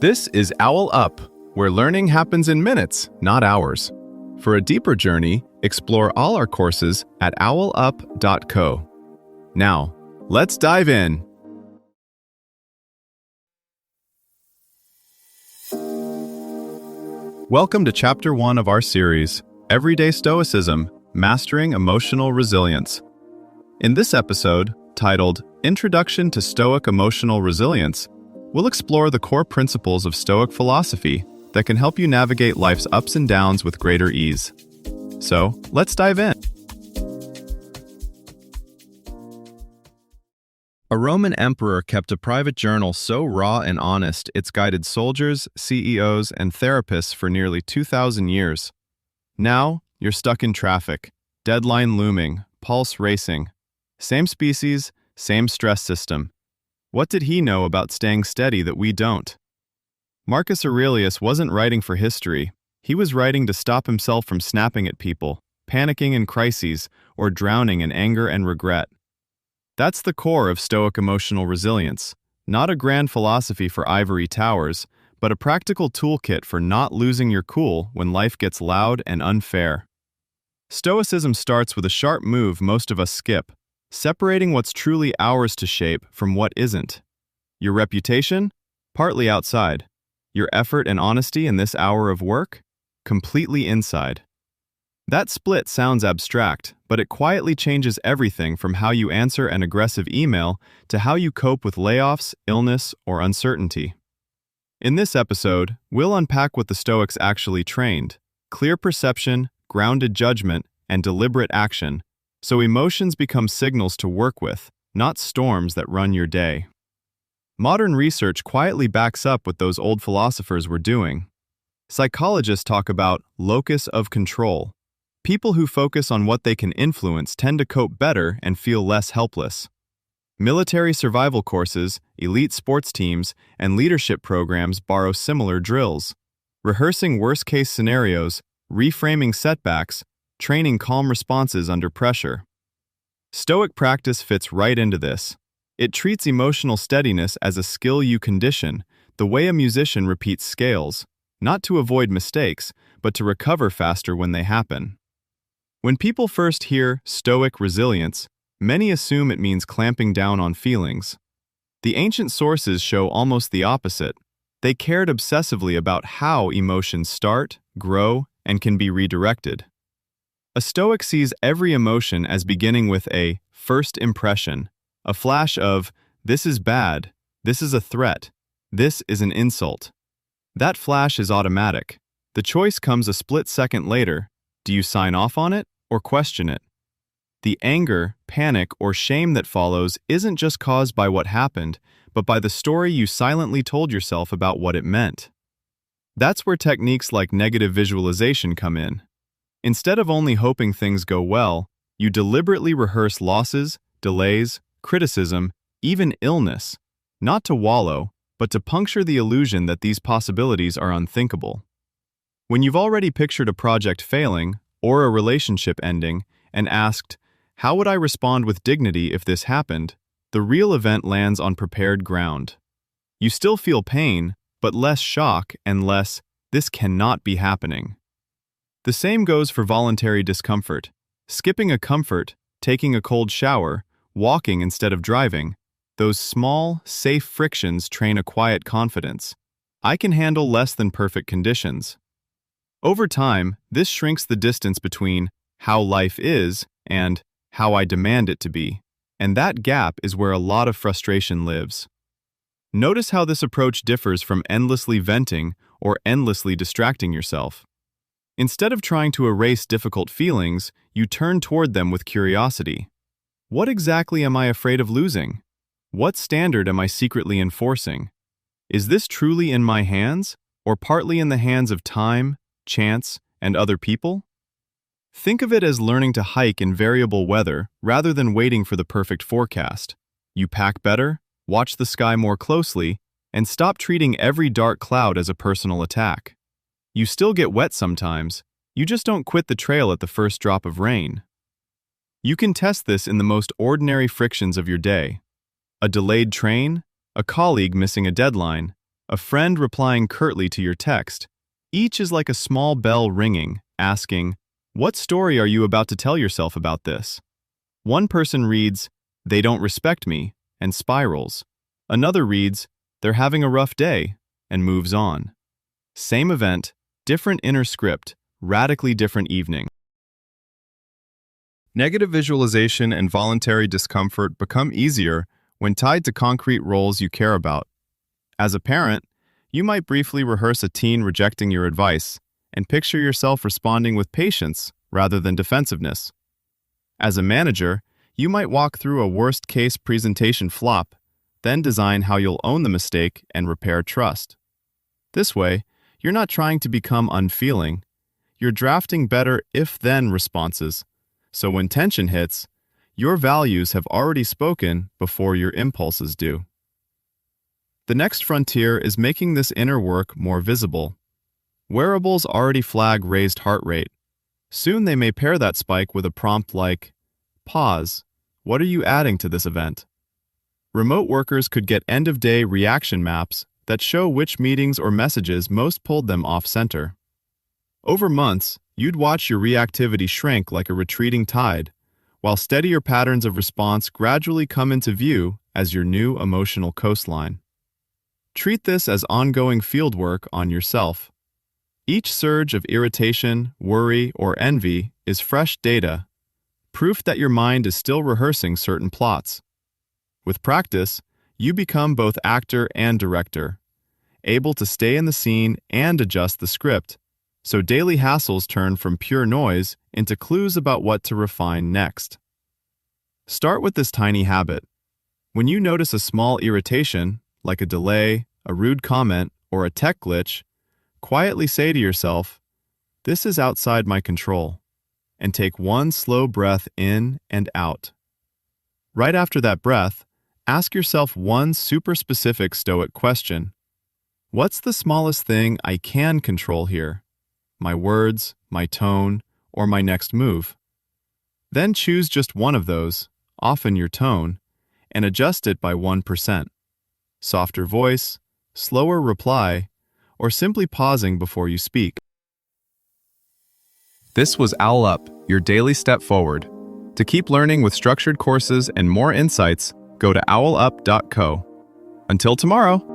This is OwlUp, where learning happens in minutes, not hours. For a deeper journey, explore all our courses at owlup.co. Now, let's dive in. Welcome to Chapter 1 of our series, Everyday Stoicism, Mastering Emotional Resilience. In this episode, titled Introduction to Stoic Emotional Resilience, we'll explore the core principles of Stoic philosophy that can help you navigate life's ups and downs with greater ease. So, let's dive in. A Roman emperor kept a private journal so raw and honest it's guided soldiers, CEOs, and therapists for nearly 2,000 years. Now, you're stuck in traffic, deadline looming, pulse racing. Same species, same stress system. What did he know about staying steady that we don't? Marcus Aurelius wasn't writing for history. He was writing to stop himself from snapping at people, panicking in crises, or drowning in anger and regret. That's the core of Stoic emotional resilience, not a grand philosophy for ivory towers, but a practical toolkit for not losing your cool when life gets loud and unfair. Stoicism starts with a sharp move most of us skip, separating what's truly ours to shape from what isn't. Your reputation? Partly outside. Your effort and honesty in this hour of work? Completely inside. That split sounds abstract, but it quietly changes everything from how you answer an aggressive email to how you cope with layoffs, illness, or uncertainty. In this episode, we'll unpack what the Stoics actually trained: clear perception, grounded judgment, and deliberate action, so emotions become signals to work with, not storms that run your day. Modern research quietly backs up what those old philosophers were doing. Psychologists talk about locus of control. People who focus on what they can influence tend to cope better and feel less helpless. Military survival courses, elite sports teams, and leadership programs borrow similar drills. Rehearsing worst-case scenarios, reframing setbacks, training calm responses under pressure. Stoic practice fits right into this. It treats emotional steadiness as a skill you condition, the way a musician repeats scales, not to avoid mistakes, but to recover faster when they happen. When people first hear Stoic resilience, many assume it means clamping down on feelings. The ancient sources show almost the opposite. They cared obsessively about how emotions start, grow, and can be redirected. A Stoic sees every emotion as beginning with a first impression, a flash of, this is bad, this is a threat, this is an insult. That flash is automatic. The choice comes a split second later. Do you sign off on it or question it? The anger, panic, or shame that follows isn't just caused by what happened, but by the story you silently told yourself about what it meant. That's where techniques like negative visualization come in. Instead of only hoping things go well, you deliberately rehearse losses, delays, criticism, even illness, not to wallow, but to puncture the illusion that these possibilities are unthinkable. When you've already pictured a project failing, or a relationship ending, and asked, how would I respond with dignity if this happened, the real event lands on prepared ground. You still feel pain, but less shock and less, this cannot be happening. The same goes for voluntary discomfort. Skipping a comfort, taking a cold shower, walking instead of driving. Those small, safe frictions train a quiet confidence. I can handle less than perfect conditions. Over time, this shrinks the distance between how life is and how I demand it to be. And that gap is where a lot of frustration lives. Notice how this approach differs from endlessly venting or endlessly distracting yourself. Instead of trying to erase difficult feelings, you turn toward them with curiosity. What exactly am I afraid of losing? What standard am I secretly enforcing? Is this truly in my hands, or partly in the hands of time, chance, and other people? Think of it as learning to hike in variable weather rather than waiting for the perfect forecast. You pack better, watch the sky more closely, and stop treating every dark cloud as a personal attack. You still get wet sometimes, you just don't quit the trail at the first drop of rain. You can test this in the most ordinary frictions of your day. A delayed train, a colleague missing a deadline, a friend replying curtly to your text. Each is like a small bell ringing, asking, "What story are you about to tell yourself about this?" One person reads, "They don't respect me," and spirals. Another reads, "They're having a rough day," and moves on. Same event, different inner script, radically different evening. Negative visualization and voluntary discomfort become easier when tied to concrete roles you care about. As a parent, you might briefly rehearse a teen rejecting your advice and picture yourself responding with patience rather than defensiveness. As a manager, you might walk through a worst-case presentation flop, then design how you'll own the mistake and repair trust. This way, you're not trying to become unfeeling. You're drafting better if-then responses, so when tension hits, your values have already spoken before your impulses do. The next frontier is making this inner work more visible. Wearables already flag raised heart rate. Soon they may pair that spike with a prompt like, "Pause, what are you adding to this event?" Remote workers could get end-of-day reaction maps that show which meetings or messages most pulled them off-center. Over months, you'd watch your reactivity shrink like a retreating tide, while steadier patterns of response gradually come into view as your new emotional coastline. Treat this as ongoing fieldwork on yourself. Each surge of irritation, worry, or envy is fresh data, proof that your mind is still rehearsing certain plots. With practice, you become both actor and director, able to stay in the scene and adjust the script, so daily hassles turn from pure noise into clues about what to refine next. Start with this tiny habit. When you notice a small irritation, like a delay, a rude comment, or a tech glitch, quietly say to yourself, "This is outside my control," and take one slow breath in and out. Right after that breath, ask yourself one super specific Stoic question. What's the smallest thing I can control here? My words, my tone, or my next move? Then choose just one of those, often your tone, and adjust it by 1%. Softer voice, slower reply, or simply pausing before you speak. This was OwlUp, your daily step forward. To keep learning with structured courses and more insights, go to owlup.co. Until tomorrow!